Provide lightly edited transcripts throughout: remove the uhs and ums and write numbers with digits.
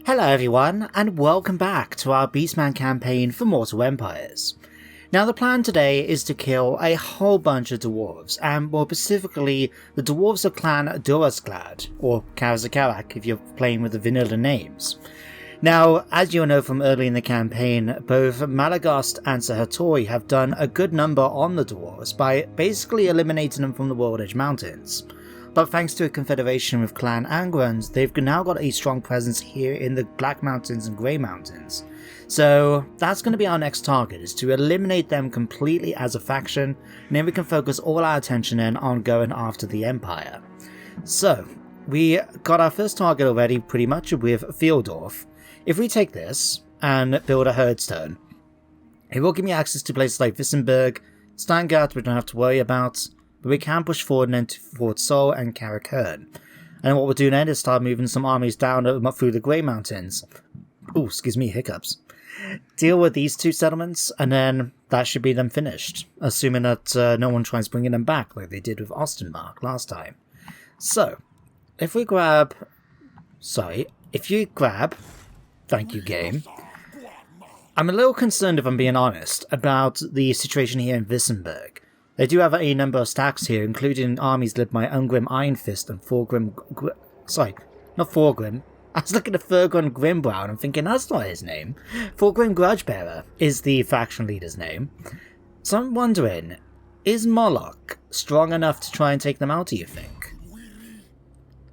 Hello everyone, and welcome back to our Beastman campaign for Mortal Empires. Now the plan today is to kill a whole bunch of dwarves, and more specifically the dwarves of clan Durazklad, or Karazakarak if you're playing with the vanilla names. Now, as you'll know from early in the campaign, both Malagast and Sahatori have done a good number on the dwarves by basically eliminating them from the World Edge Mountains. But thanks to a confederation with Clan Angrans, they've now got a strong presence here in the Black Mountains and Grey Mountains. So that's going to be our next target, is to eliminate them completely as a faction, and then we can focus all our attention in on going after the Empire. So, we got our first target already pretty much with Fieldorf. If we take this and build a herdstone, it will give me access to places like Wissenberg, Steingart we don't have to worry about, but we can push forward and then to Fort Sol and Karakern. And what we'll do then is start moving some armies down through the Grey Mountains. Ooh, excuse me, hiccups. Deal with these two settlements, and then that should be them finished, assuming that no one tries bringing them back like they did with Ostenmark last time. So, if you grab... Thank you, game. I'm a little concerned, if I'm being honest, about the situation here in Wissenberg. They do have a number of stacks here, including armies led by Ungrim Ironfist and Thorgrim... not Thorgrim. I was looking at Thorgrim Grimbrown and thinking that's not his name. Thorgrim Grudgebearer is the faction leader's name. So I'm wondering, is Molokh strong enough to try and take them out, do you think?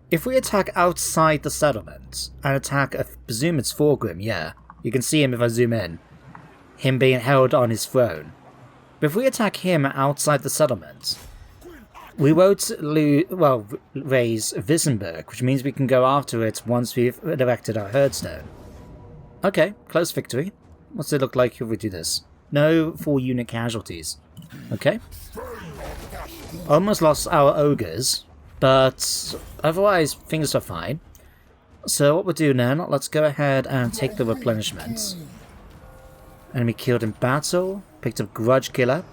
If we attack outside the settlement, and attack, I presume it's Thorgrim, yeah. You can see him if I zoom in. Him being held on his throne. But if we attack him outside the settlement, we won't raise Wissenberg, which means we can go after it once we've erected our herdstone. Okay, close victory. What's it look like if we do this? No full unit casualties. Okay. Almost lost our ogres, but otherwise things are fine. So what we'll do now, let's go ahead and take the replenishments. Enemy killed in battle. Picked up Grudge Killer.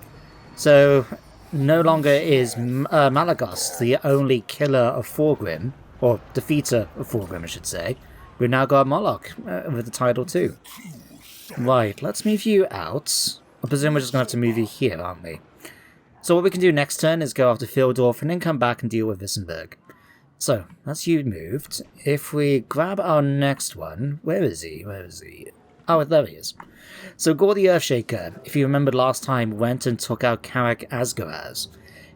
So, no longer is Malagast the only killer of Thorgrim, or defeater of Thorgrim, I should say. We've now got Molokh with the title too. Right, let's move you out. I presume we're just going to have to move you here, aren't we? So what we can do next turn is go after Fieldorf and then come back and deal with Wissenberg. So, that's you moved. If we grab our next one... Where is he? Oh, there he is. So Gore the Earthshaker, if you remembered last time, went and took out Karak Asgaraz.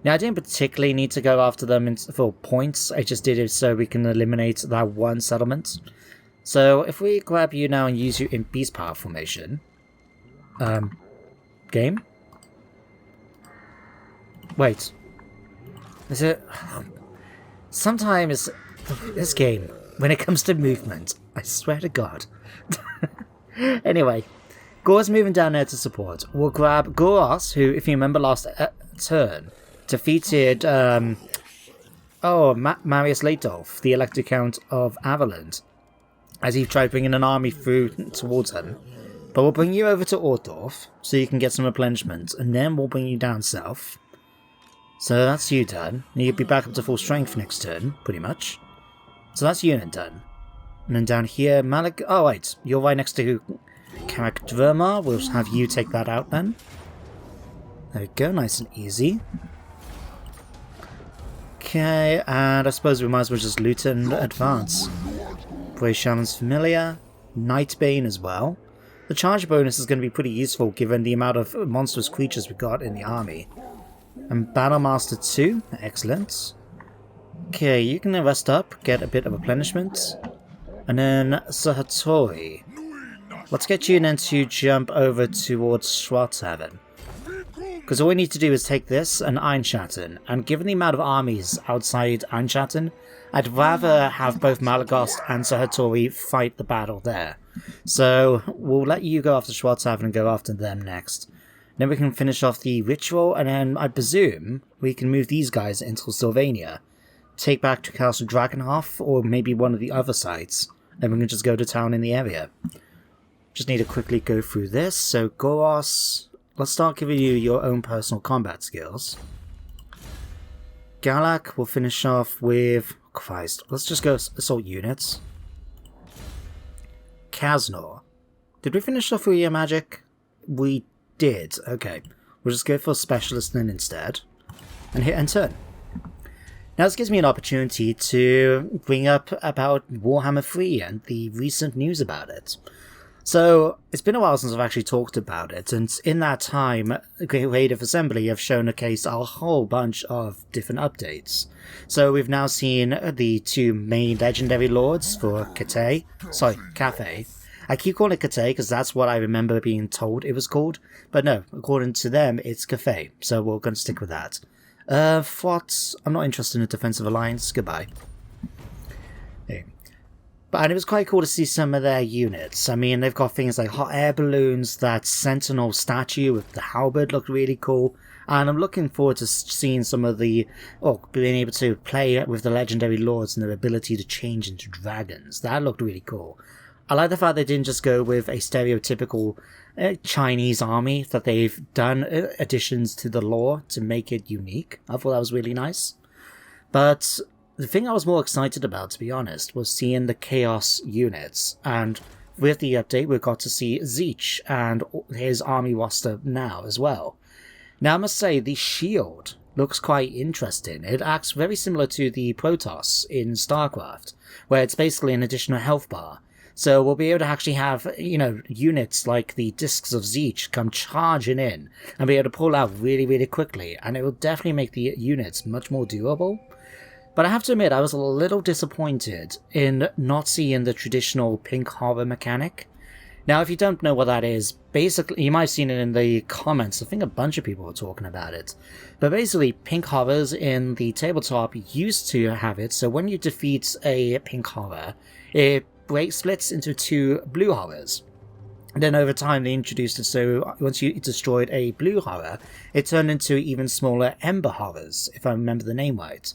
Now I didn't particularly need to go after them for points, I just did it so we can eliminate that one settlement. So if we grab you now and use you in Beast Power formation... Game? Wait. Is it... Sometimes this game, when it comes to movement, I swear to God... Anyway, Gore's moving down there to support. We'll grab Goros, who, if you remember last turn, defeated Marius Leitolf, the Elector Count of Averland, as he tried bringing an army through towards him. But we'll bring you over to Ortdorf, so you can get some replenishment, and then we'll bring you down south. So that's you done. And you'll be back up to full strength next turn, pretty much. So that's unit done. And then down here, oh wait, you're right next to Karak Dvermar. We'll have you take that out then. There we go, nice and easy. Okay, and I suppose we might as well just loot and advance. Bray Shaman's Familiar, Nightbane as well. The charge bonus is going to be pretty useful given the amount of monstrous creatures we got in the army. And Battlemaster 2, excellent. Okay, you can rest up, get a bit of replenishment. And then Sahatori. Let's get you then to jump over towards Schwarzhaven. Because all we need to do is take this and Einschatten. And given the amount of armies outside Einschatten, I'd rather have both Malagast and Sahatori fight the battle there. So we'll let you go after Schwarzhaven and go after them next. Then we can finish off the ritual, and then I presume we can move these guys into Sylvania. Take back to Castle Dragonhof, or maybe one of the other sites. Then we can just go to town in the area. Just need to quickly go through this. So Goros, let's start giving you your own personal combat skills. Galak will finish off with... Christ, let's just go assault units. Kaznor. Did we finish off with your magic? We did. Okay. We'll just go for Specialist then instead. And hit enter. Now this gives me an opportunity to bring up about Warhammer 3 and the recent news about it. So, it's been a while since I've actually talked about it, and in that time, Creative Assembly have shown a whole bunch of different updates. So we've now seen the 2 main legendary lords for Cathay. I keep calling it Cathay because that's what I remember being told it was called, but no, according to them, it's Cathay, so we're going to stick with that. I'm not interested in a defensive alliance, goodbye. Okay. And it was quite cool to see some of their units. I mean, they've got things like hot air balloons, that sentinel statue with the halberd looked really cool, and I'm looking forward to seeing some of being able to play with the legendary lords and their ability to change into dragons. That looked really cool. I like the fact they didn't just go with a stereotypical Chinese army, that they've done additions to the lore to make it unique. I thought that was really nice. But the thing I was more excited about, to be honest, was seeing the Chaos units. And with the update, we got to see Zeech and his army roster now as well. Now, I must say, the shield looks quite interesting. It acts very similar to the Protoss in StarCraft, where it's basically an additional health bar. So we'll be able to actually have, units like the Discs of Zeech come charging in and be able to pull out really, really quickly, and it will definitely make the units much more durable. But I have to admit, I was a little disappointed in not seeing the traditional pink horror mechanic. Now, if you don't know what that is, basically, you might have seen it in the comments. I think a bunch of people were talking about it. But basically, pink horrors in the tabletop used to have it, so when you defeat a pink horror, it splits into 2 blue horrors. And then over time they introduced it, so once you destroyed a blue horror, it turned into even smaller ember horrors, if I remember the name right.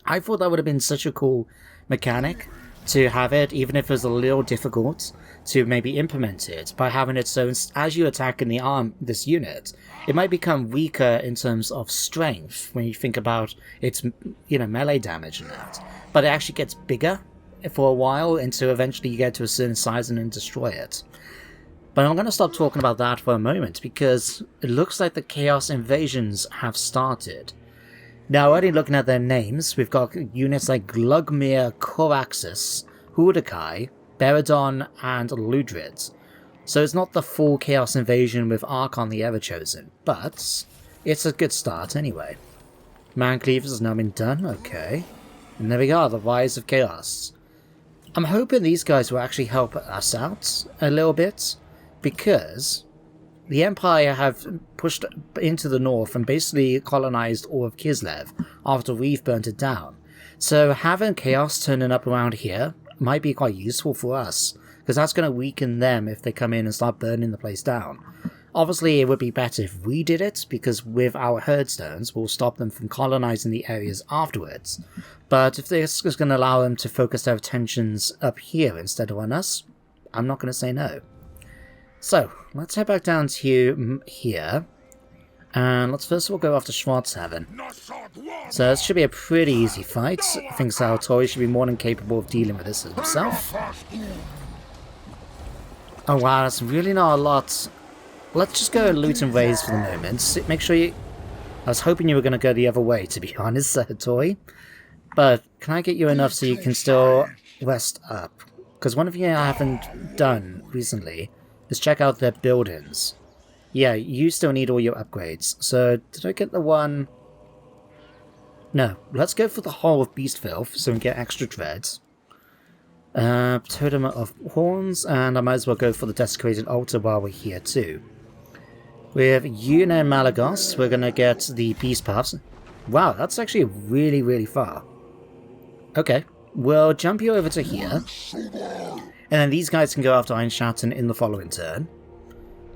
I thought that would have been such a cool mechanic to have it, even if it was a little difficult to maybe implement it, by having it so as you attack in this unit, it might become weaker in terms of strength when you think about its melee damage and that, but it actually gets bigger for a while until eventually you get to a certain size and then destroy it. But I'm going to stop talking about that for a moment because it looks like the Chaos invasions have started. Now, already looking at their names, we've got units like Glugmir, Coraxus, Hudakai, Beradon, and Ludrid. So it's not the full Chaos invasion with Archon the Everchosen, but it's a good start anyway. Man Cleavers has now been done, okay. And there we are, the Rise of Chaos. I'm hoping these guys will actually help us out a little bit, because the Empire have pushed into the north and basically colonized all of Kislev after we've burnt it down. So having Chaos turning up around here might be quite useful for us, because that's going to weaken them if they come in and start burning the place down. Obviously, it would be better if we did it, because with our herdstones, we'll stop them from colonizing the areas afterwards. But if this is going to allow them to focus their attentions up here instead of on us, I'm not going to say no. So, let's head back down to here, and let's first of all go after Schwarzhaven. So this should be a pretty easy fight. I think Salvatore should be more than capable of dealing with this himself. Oh wow, that's really not a lot. Let's just go loot and raise for the moment. Make sure you... I was hoping you were going to go the other way, to be honest, Salvatore. But can I get you enough so you can still rest up? Because one of you I haven't done recently is check out their buildings. Yeah, you still need all your upgrades. So, did I get the one... No, let's go for the whole of Beast Filth so we can get extra dreads. Totem of Horns, and I might as well go for the Desecrated Altar while we're here too. With Yuna and Malagos, we're going to get the Beast Paths. Wow, that's actually really, really far. Okay, we'll jump you over to here. And then these guys can go after Einschalten in the following turn.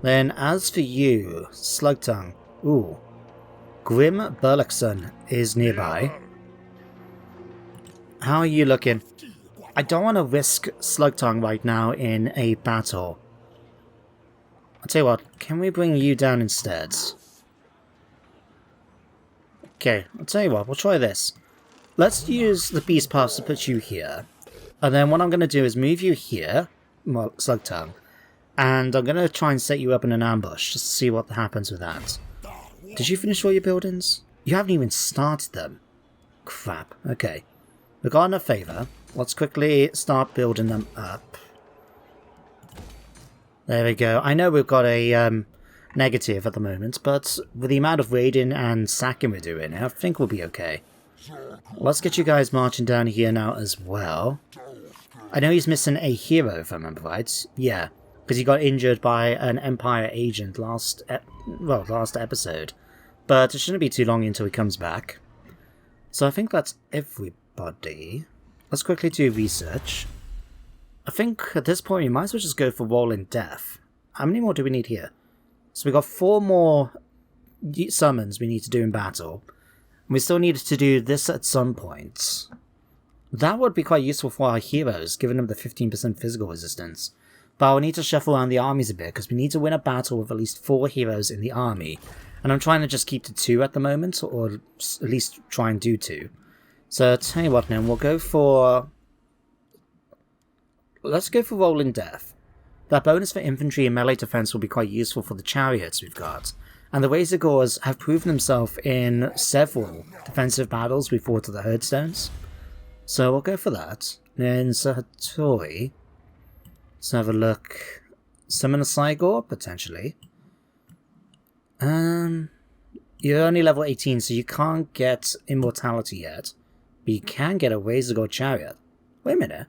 Then, as for you, Slugtongue, ooh, Grim Burluxon is nearby. How are you looking? I don't want to risk Slugtongue right now in a battle. I'll tell you what, can we bring you down instead? Okay, I'll tell you what, we'll try this. Let's use the Beast Pass to put you here. And then what I'm going to do is move you here, Slugtongue. And I'm going to try and set you up in an ambush, just to see what happens with that. Did you finish all your buildings? You haven't even started them. Crap. Okay. We've got enough favour. Let's quickly start building them up. There we go. I know we've got a negative at the moment, but with the amount of raiding and sacking we're doing, I think we'll be okay. Let's get you guys marching down here now as well. I know he's missing a hero, if I remember right. Yeah, because he got injured by an Empire agent last episode. But it shouldn't be too long until he comes back. So I think that's everybody. Let's quickly do research. I think at this point we might as well just go for rolling death. How many more do we need here? So we got 4 more summons we need to do in battle. We still need to do this at some point. That would be quite useful for our heroes, giving them the 15% physical resistance. But I'll need to shuffle around the armies a bit, because we need to win a battle with at least 4 heroes in the army. And I'm trying to just keep to 2 at the moment, or at least try and do 2. So I'll tell you what now, we'll go for... Let's go for rolling death. That bonus for infantry and melee defense will be quite useful for the chariots we've got. And the Razorgores have proven themselves in several defensive battles we fought to the Herdstones. So we'll go for that. Then Sahatori. Let's have a look. Summon a Cygor, potentially. You're only level 18, so you can't get immortality yet. But you can get a Razorgore chariot. Wait a minute.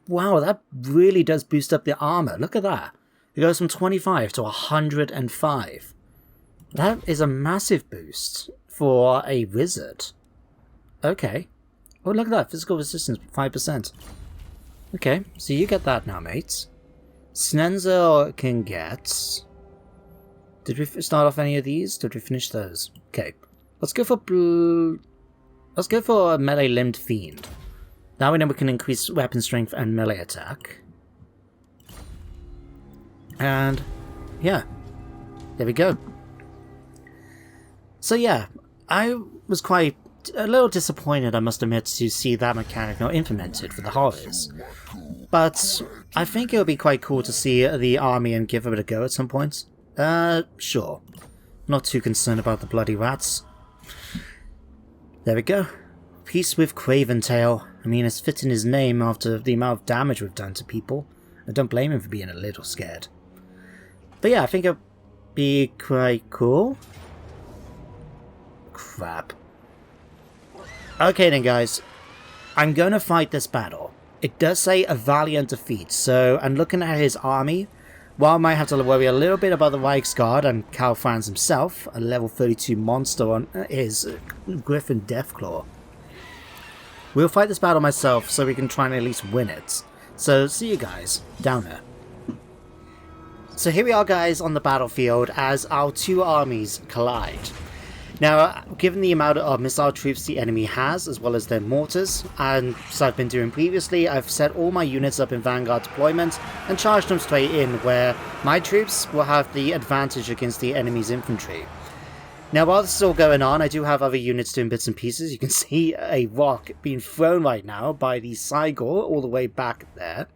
Wow, that really does boost up the armor. Look at that. It goes from 25 to 105. That is a massive boost for a wizard. Okay. Oh, look at that. Physical resistance, 5%. Okay, so you get that now, mates. Snenzer can get... Did we start off any of these? Did we finish those? Okay. Let's go for Let's go for a melee limbed fiend. Now we know we can increase weapon strength and melee attack. And yeah, there we go. So yeah, I was quite a little disappointed, I must admit, to see that mechanic not implemented for the horrors. But I think it would be quite cool to see the army and give it a go at some point. Sure. Not too concerned about the bloody rats. There we go. Peace with Craventail. I mean, it's fitting his name after the amount of damage we've done to people. I don't blame him for being a little scared. But yeah, I think it'd be quite cool. Crap. Okay then, guys. I'm gonna fight this battle. It does say a valiant defeat, so I'm looking at his army. While I might have to worry a little bit about the Reichsguard and Karl Franz himself, a level 32 monster on his Griffin Deathclaw. We'll fight this battle myself so we can try and at least win it. So see you guys down there. So here we are, guys, on the battlefield as our 2 armies collide. Now, given the amount of missile troops the enemy has, as well as their mortars, and as I've been doing previously, I've set all my units up in Vanguard deployment and charged them straight in, where my troops will have the advantage against the enemy's infantry. Now, while this is all going on, I do have other units doing bits and pieces. You can see a rock being thrown right now by the Cygor all the way back there.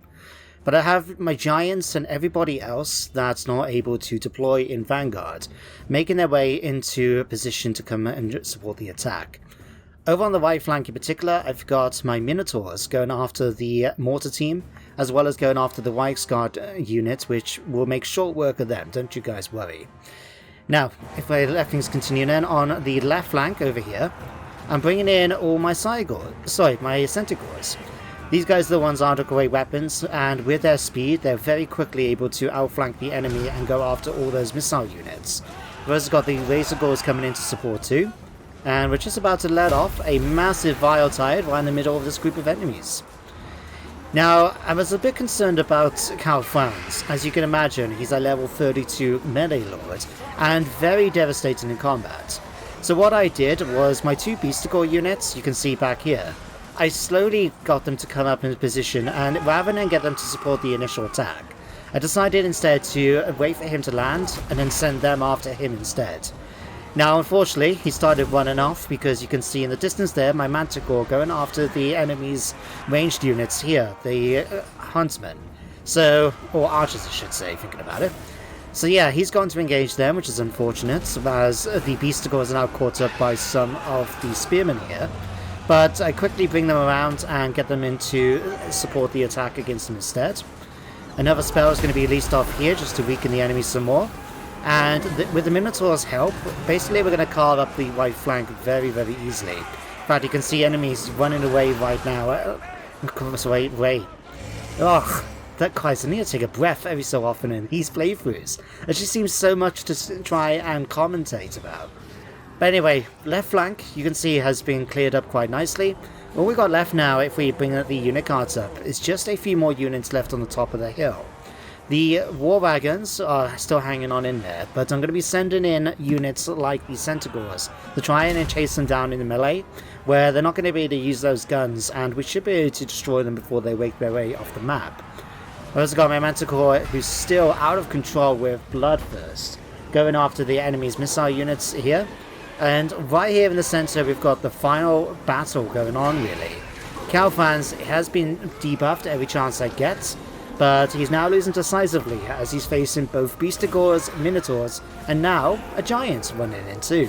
But I have my giants and everybody else that's not able to deploy in Vanguard, making their way into a position to come and support the attack. Over on the right flank in particular, I've got my Minotaurs going after the mortar team, as well as going after the Reichsguard unit, which will make short work of them, don't you guys worry. Now, if I let things continue then, on the left flank over here, I'm bringing in all my my Centaurs. These guys are the ones that are great weapons, and with their speed, they're very quickly able to outflank the enemy and go after all those missile units. We've also got the Razorgores coming in to support too, and we're just about to let off a massive Vile Tide right in the middle of this group of enemies. Now, I was a bit concerned about Karl Franz. As you can imagine, he's a level 32 melee lord, and very devastating in combat. So what I did was my 2 Beastmen units, you can see back here, I slowly got them to come up in position, and rather than get them to support the initial attack, I decided instead to wait for him to land and then send them after him instead. Now, unfortunately, he started running off because you can see in the distance there my Manticore going after the enemy's ranged units here, the huntsmen. So, or archers I should say, thinking about it. So yeah, he's going to engage them, which is unfortunate, as the Beasticores are now caught up by some of the spearmen here. But I quickly bring them around and get them in to support the attack against them instead. Another spell is going to be released off here just to weaken the enemy some more. And with the Minotaur's help, basically we're going to carve up the right flank very, very easily. In fact, you can see enemies running away right now. Wait. Ugh. That guys, I need to take a breath every so often in these playthroughs. It just seems so much to try and commentate about. But anyway, left flank, you can see, has been cleared up quite nicely. All we got left now, if we bring the unit cards up, is just a few more units left on the top of the hill. The war wagons are still hanging on in there, but I'm going to be sending in units like the Centaurs to try and chase them down in the melee, where they're not going to be able to use those guns, and we should be able to destroy them before they wake their way off the map. I've also got my Manticore, who's still out of control with Bloodthirst, going after the enemy's missile units here. And right here in the center, we've got the final battle going on, really. Franz has been debuffed every chance I get, but he's now losing decisively as he's facing both Beasticores, Minotaurs, and now a Giant running in too.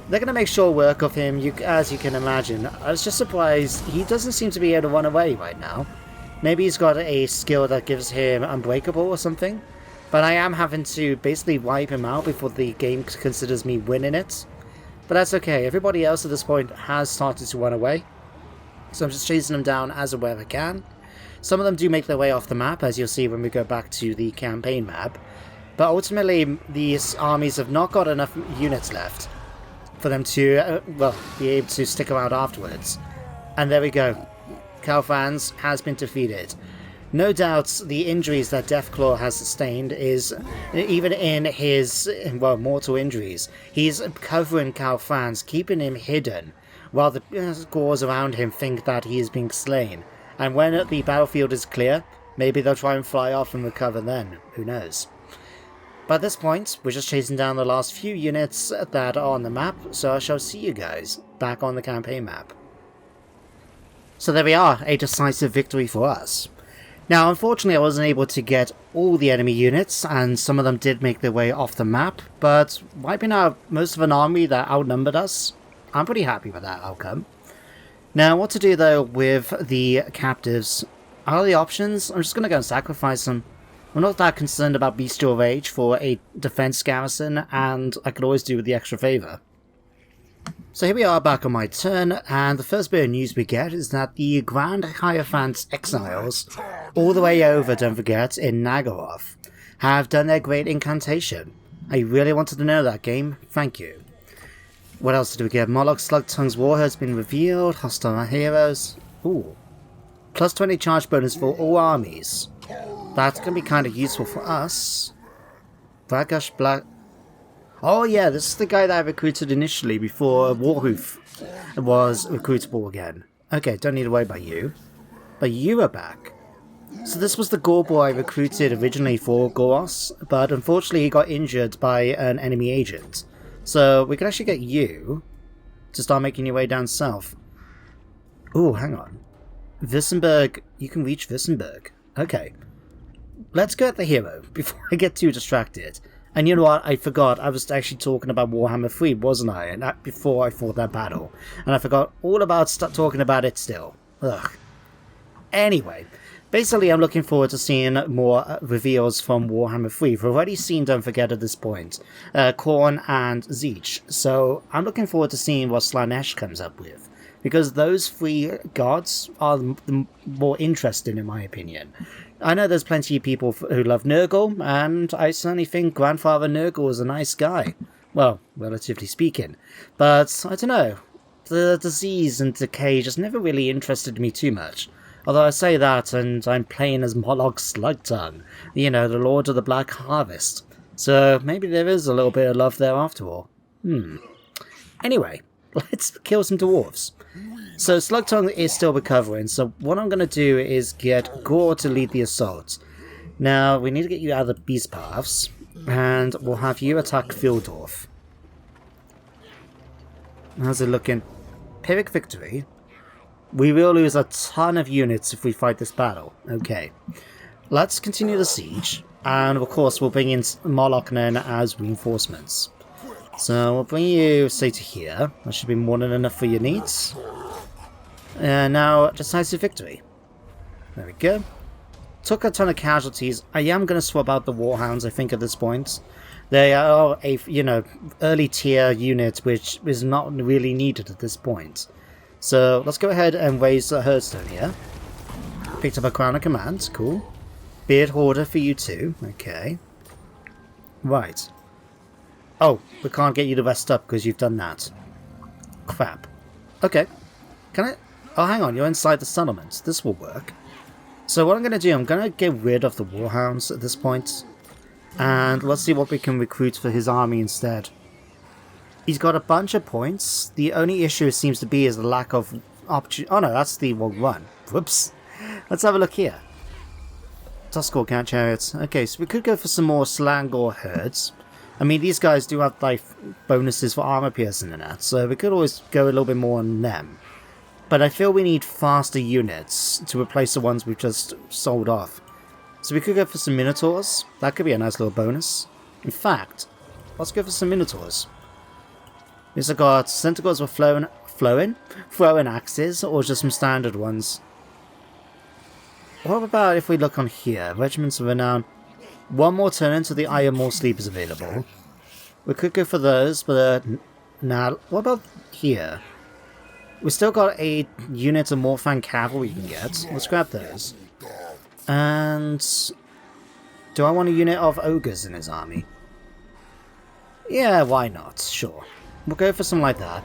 They're going to make short work of him, as you can imagine. I was just surprised he doesn't seem to be able to run away right now. Maybe he's got a skill that gives him Unbreakable or something, but I am having to basically wipe him out before the game considers me winning it. But that's okay, everybody else at this point has started to run away, so I'm just chasing them down as and where I can. Some of them do make their way off the map, as you'll see when we go back to the campaign map, but ultimately these armies have not got enough units left for them to, be able to stick around afterwards. And there we go. Franz has been defeated. No doubt the injuries that Deathclaw has sustained is, even in his, mortal injuries, he's covering Franz, keeping him hidden, while the scores around him think that he is being slain. And when the battlefield is clear, maybe they'll try and fly off and recover then. Who knows? But at this point, we're just chasing down the last few units that are on the map, so I shall see you guys back on the campaign map. So there we are, a decisive victory for us. Now, unfortunately, I wasn't able to get all the enemy units, and some of them did make their way off the map, but wiping out most of an army that outnumbered us, I'm pretty happy with that outcome. Now, what to do, though, with the captives? Are the options? I'm just going to go and sacrifice them. I'm not that concerned about Bestial Rage for a defense garrison, and I could always do with the extra favor. So here we are back on my turn, and the first bit of news we get is that the Grand Hierophant's exiles, all the way over, don't forget, in Nagaroth, have done their great incantation. I really wanted to know that, game. Thank you. What else did we get? Molokh Slugtongue's war has been revealed. Hostile heroes. Ooh. Plus 20 charge bonus for all armies. That's going to be kind of useful for us. Bragash Black... Oh yeah, this is the guy that I recruited initially before Warhoof was recruitable again. Okay, don't need to worry about you. But you are back. So this was the Gorbor I recruited originally for Goros, but unfortunately he got injured by an enemy agent. So we can actually get you to start making your way down south. Ooh, hang on. Wissenberg, you can reach Wissenberg. Okay. Let's go at the hero before I get too distracted. And you know what, I forgot, I was actually talking about Warhammer 3, wasn't I? And that before I fought that battle. And I forgot all about talking about it still. Ugh. Anyway, basically I'm looking forward to seeing more reveals from Warhammer 3. We've already seen, don't forget at this point, Khorne and Tzeentch. So I'm looking forward to seeing what Slaanesh comes up with. Because those three gods are the more interesting in my opinion. I know there's plenty of people who love Nurgle, and I certainly think Grandfather Nurgle is a nice guy. Well, relatively speaking. But, I don't know, the disease and decay just never really interested me too much. Although I say that, and I'm playing as Molokh Slugtongue, you know, the Lord of the Black Harvest. So, maybe there is a little bit of love there after all. Anyway, let's kill some dwarves. So Slugtongue is still recovering, so what I'm going to do is get Gore to lead the assault. Now, we need to get you out of the beast paths, and we'll have you attack Fildorf. How's it looking? Pyrrhic victory. We will lose a ton of units if we fight this battle. Okay. Let's continue the siege. And of course we'll bring in Molokh as reinforcements. So we'll bring you, say, to here. That should be more than enough for your needs. And now, decisive victory. There we go. Took a ton of casualties. I am going to swap out the Warhounds, I think, at this point. They are a, early tier unit which is not really needed at this point. So let's go ahead and raise the Hearthstone here. Picked up a Crown of Command, cool. Beard Hoarder for you too, okay. Right. Oh, we can't get you to rest up because you've done that. Crap. Okay. Can I... Oh, hang on, you're inside the settlement. This will work. So what I'm going to do, I'm going to get rid of the Warhounds at this point. And let's see what we can recruit for his army instead. He's got a bunch of points. The only issue seems to be is the lack of opportunity. Oh no, that's the wrong one. Whoops. Let's have a look here. Tuskor Cat Chariots. Okay, so we could go for some more Slang or Herds. I mean, these guys do have like bonuses for armor piercing and that, so we could always go a little bit more on them. But I feel we need faster units to replace the ones we've just sold off. So we could go for some Minotaurs. That could be a nice little bonus. In fact, let's go for some Minotaurs. These have got Centaurs with throwing axes, or just some standard ones. What about if we look on here? Regiments of Renown. One more turn into the Iron Maul Sleep is available. We could go for those, but nah, what about here? We still got a unit of Morfang Cavalry we can get. Let's grab those. And do I want a unit of Ogres in his army? Yeah, why not? Sure. We'll go for something like that.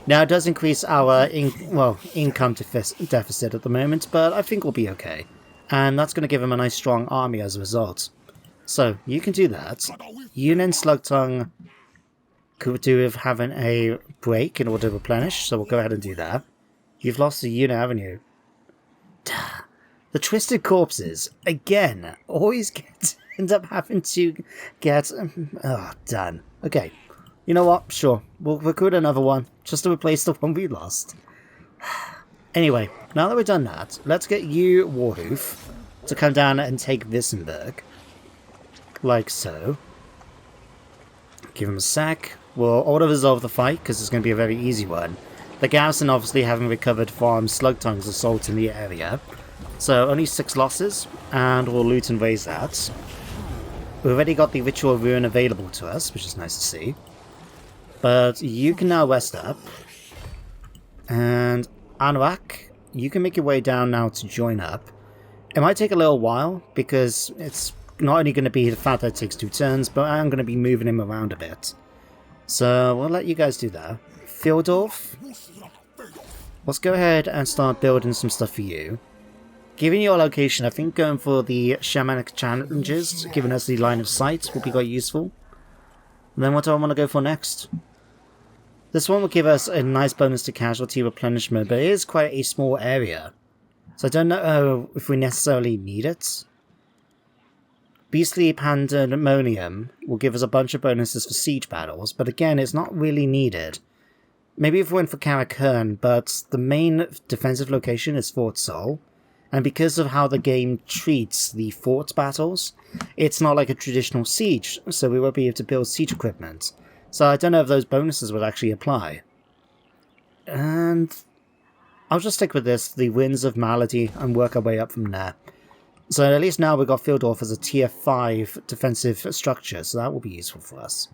Now, it does increase our income deficit at the moment, but I think we'll be okay. And that's going to give him a nice strong army as a result. So, you can do that. Unit Slugtongue could do with having a break in order to replenish, so we'll go ahead and do that. You've lost a unit, haven't you? The Twisted Corpses, again, always end up having to get... done. Okay. You know what? Sure. We'll recruit another one, just to replace the one we lost. Anyway, now that we've done that, let's get you, Warhoof, to come down and take Wissenberg. Like so. Give him a sec. We'll auto-resolve the fight, because it's going to be a very easy one. The garrison obviously haven't recovered from Slugtongue's assault in the area. So, only 6 losses, and we'll loot and raise that. We've already got the Ritual Ruin available to us, which is nice to see. But you can now rest up. And Anrak, you can make your way down now to join up. It might take a little while, because it's not only going to be the fact that it takes 2 turns, but I am going to be moving him around a bit. So we'll let you guys do that. Fildorf, let's go ahead and start building some stuff for you. Given your location, I think going for the shamanic challenges, giving us the line of sight, will be quite useful. And then what do I want to go for next? This one will give us a nice bonus to casualty replenishment, but it is quite a small area. So I don't know if we necessarily need it. Beastly Pandemonium will give us a bunch of bonuses for siege battles, but again, it's not really needed. Maybe if we went for Karakern, but the main defensive location is Fort Sol, and because of how the game treats the fort battles, it's not like a traditional siege, so we won't be able to build siege equipment. So I don't know if those bonuses would actually apply. And I'll just stick with this, the Winds of Malady, and work our way up from there. So at least now we've got Fildorf as a tier 5 defensive structure, so that will be useful for us.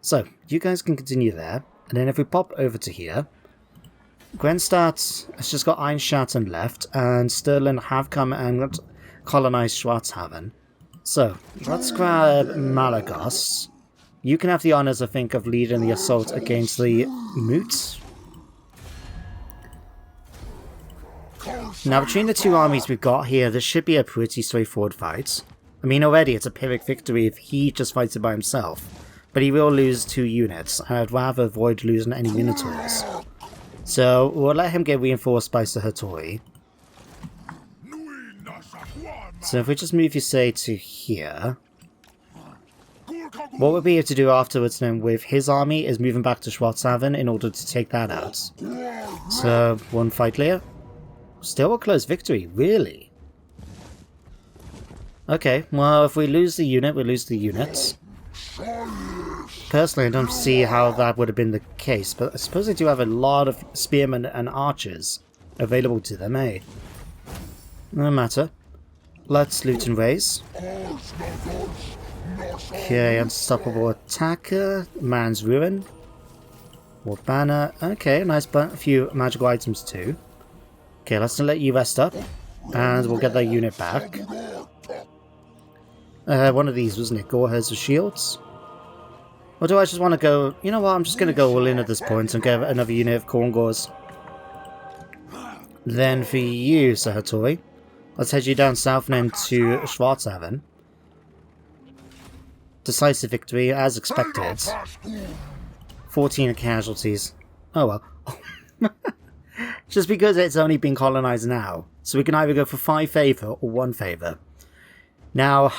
So, you guys can continue there, and then if we pop over to here, Grenstadt has just got Einschatten left, and Stirland have come and colonized Schwarzhaven. So, let's grab Malagos. You can have the honors, I think, of leading the assault against the Moot. Now, between the two armies we've got here, this should be a pretty straightforward fight. I mean, already it's a Pyrrhic victory if he just fights it by himself. But he will lose 2 units, and I'd rather avoid losing any Minotaurs. So, we'll let him get reinforced by Sahatori. So if we just move you, say, to here. What we'll be able to do afterwards then with his army is moving back to Schwarzhaven in order to take that out. So, one fight later. Still a close victory, really? Okay, well, if we lose the unit, we lose the units. Personally, I don't see how that would have been the case, but I suppose they do have a lot of spearmen and archers available to them, eh? No matter. Let's loot and raise. Okay, unstoppable attacker, man's ruin, war banner. Okay, nice, but a few magical items too. Okay, let's let you rest up, and we'll get that unit back. One of these, wasn't it? Gore has the shields. Or do I just want to go... You know what, I'm just going to go all in at this point and get another unit of corn gores. Then for you, Sahatori, let's head you down south and to Schwarzhaven. Decisive victory, as expected. 14 casualties. Oh well. Just because it's only been colonized now. So we can either go for 5 favor or 1 favor. Now,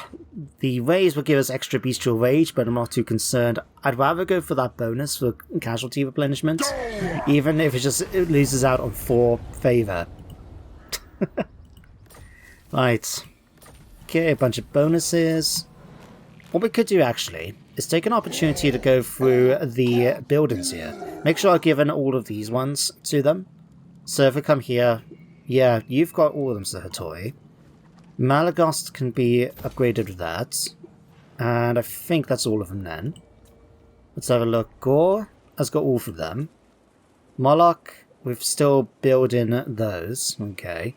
the raise will give us extra bestial rage, but I'm not too concerned. I'd rather go for that bonus for casualty replenishment, even if it loses out on 4 favor. Right. Okay, a bunch of bonuses. What we could do, actually, is take an opportunity to go through the buildings here. Make sure I've given all of these ones to them. So if we come here, yeah, you've got all of them, Sahatori. Malagost can be upgraded with that. And I think that's all of them then. Let's have a look. Gore has got all of them. Molokh, we're still building those. Okay.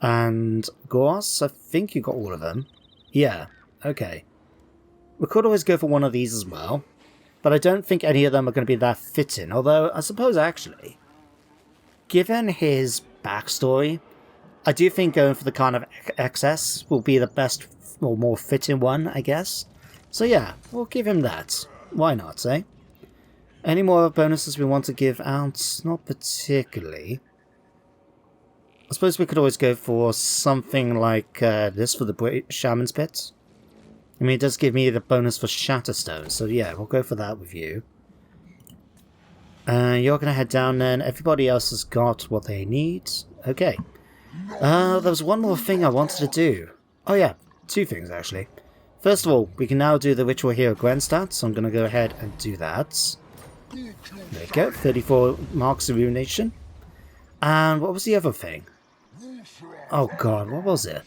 And Gors, I think you got all of them. Yeah, okay. We could always go for one of these as well. But I don't think any of them are going to be that fitting. Although, I suppose actually, given his backstory, I do think going for the kind of excess will be the best or more fitting one, I guess. So yeah, we'll give him that. Why not, eh? Any more bonuses we want to give out? Not particularly. I suppose we could always go for something like this for the Shaman's Pit. I mean, it does give me the bonus for Shatterstone, so yeah, we'll go for that with you. You're going to head down then. Everybody else has got what they need. Okay. There was one more thing I wanted to do. Oh yeah, 2 things actually. First of all, we can now do the Ritual Hero Grenstad, so I'm going to go ahead and do that. There we go, 34 marks of ruination. And what was the other thing? Oh god, what was it?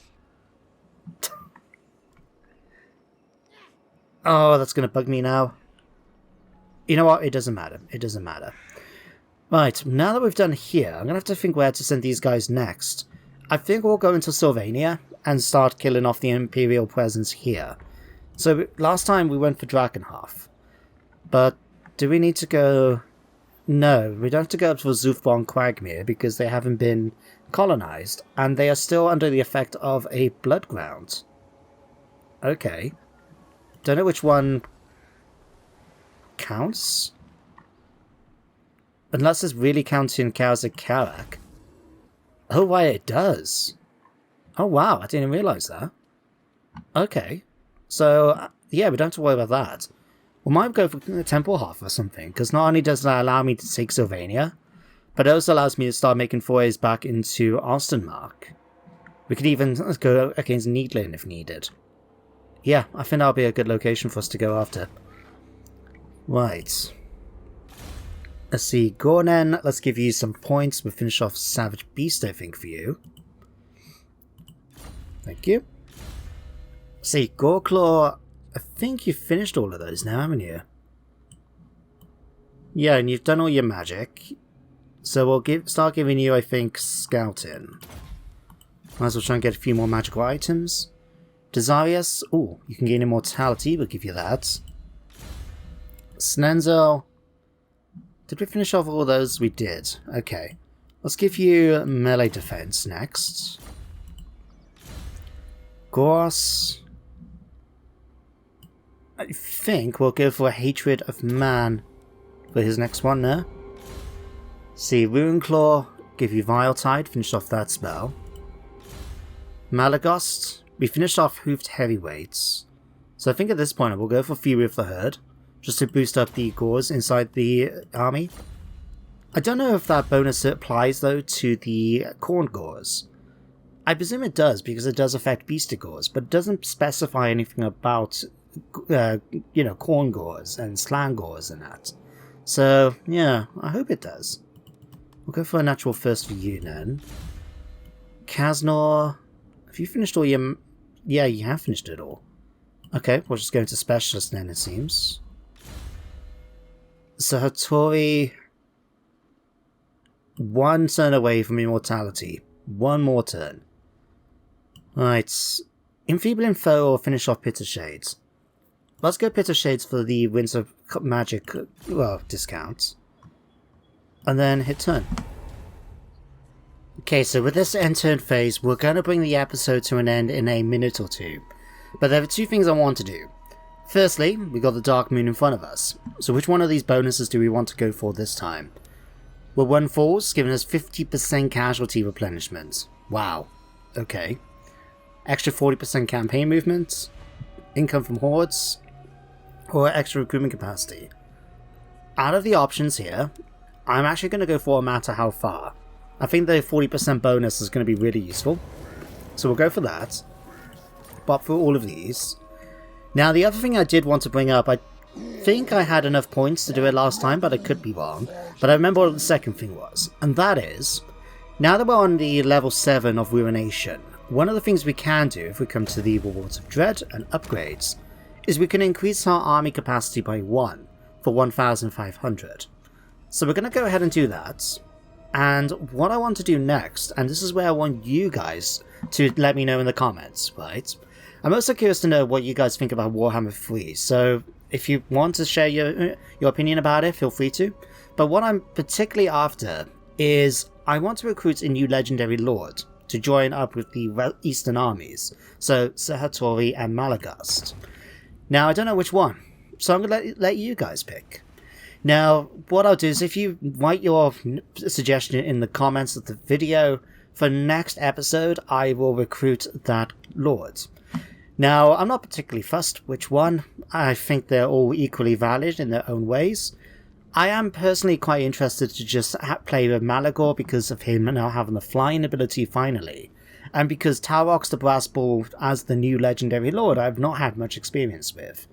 Oh, that's going to bug me now. You know what, it doesn't matter, it doesn't matter. Right, now that we've done here, I'm going to have to think where to send these guys next. I think we'll go into Sylvania and start killing off the Imperial presence here. So last time we went for Drakenhof. But do we need to go... No, we don't have to go up to Zufbon Quagmire because they haven't been colonized. And they are still under the effect of a blood ground. Okay. Don't know which one counts. Unless it's really counting Kazakh Karak. Oh, why it does. Oh, wow, I didn't realise that. Okay. So, yeah, we don't have to worry about that. We might go for the Temple Half or something, because not only does that allow me to take Sylvania, but it also allows me to start making forays back into Ostenmark. We could even go against Needlin if needed. Yeah, I think that'll be a good location for us to go after. Right. Let's see, Gornen, let's give you some points. We'll finish off Savage Beast, I think, for you. Thank you. Let's see, Goreclaw, I think you've finished all of those now, haven't you? Yeah, and you've done all your magic. So we'll start giving you, I think, Scouting. Might as well try and get a few more magical items. Desarius, ooh, you can gain Immortality, we'll give you that. Snenzel. Did we finish off all those? We did. Okay. Let's give you melee defense next. Gors. I think we'll go for a Hatred of Man for his next one there. See, Ruinclaw, give you Vile Tide, finish off that spell. Malagost, we finished off Hoofed Heavyweights. So I think at this point I will go for Fury of the Herd, just to boost up the Gores inside the army. I don't know if that bonus applies though to the Corn Gores. I presume it does, because it does affect Beastie Gores, but it doesn't specify anything about, Corn Gores and Slang Gores and that. So, yeah, I hope it does. We'll go for a natural first for you then. Kaznor, have you finished all your... Yeah, you have finished it all. Okay, we'll just go into Specialist then, it seems. So Hattori... 1 turn away from immortality. 1 more turn. Right. Enfeebling Foe or finish off Pit of Shades. Let's go Pit of Shades for the Winds of Magic, discount. And then hit turn. Okay, so with this end turn phase, we're going to bring the episode to an end in a minute or 2. But there are 2 things I want to do. Firstly, we got the Dark Moon in front of us. So which one of these bonuses do we want to go for this time? Well, 1 falls, giving us 50% casualty replenishment. Wow. Okay. Extra 40% campaign movement, income from hordes, or extra recruitment capacity. Out of the options here, I'm actually going to go for no matter how far. I think the 40% bonus is going to be really useful. So we'll go for that. But for all of these. Now, the other thing I did want to bring up, I think I had enough points to do it last time, but I could be wrong. But I remember what the second thing was, and that is, now that we're on the level 7 of Ruination, one of the things we can do if we come to the Rewards of Dread and upgrades, is we can increase our army capacity by 1 for 1,500. So we're going to go ahead and do that, and what I want to do next, and this is where I want you guys to let me know in the comments, right? I'm also curious to know what you guys think about Warhammer 3, so if you want to share your opinion about it, feel free to. But what I'm particularly after is I want to recruit a new legendary lord to join up with the Eastern armies, so Hattori and Malagast. Now, I don't know which one, so I'm going to let you guys pick. Now, what I'll do is if you write your suggestion in the comments of the video, for next episode, I will recruit that lord. Now, I'm not particularly fussed which one. I think they're all equally valid in their own ways. I am personally quite interested to just play with Malagor because of him now having the flying ability finally. And because Tarox the Brass Ball as the new legendary lord I've not had much experience with.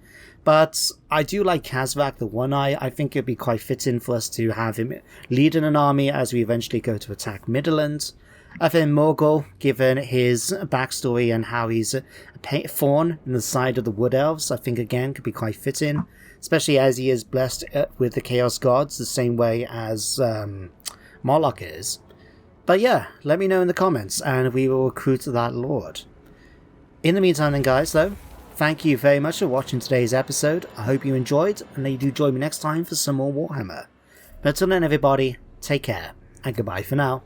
But I do like Kazrak the One-Eye. I think it'd be quite fitting for us to have him leading an army as we eventually go to attack Midland. I think Morgul, given his backstory and how he's a fawn in the side of the Wood Elves, I think again could be quite fitting. Especially as he is blessed with the Chaos Gods the same way as Molokh is. But yeah, let me know in the comments and we will recruit that lord. In the meantime then guys though, thank you very much for watching today's episode. I hope you enjoyed and that you do join me next time for some more Warhammer. But until then everybody, take care and goodbye for now.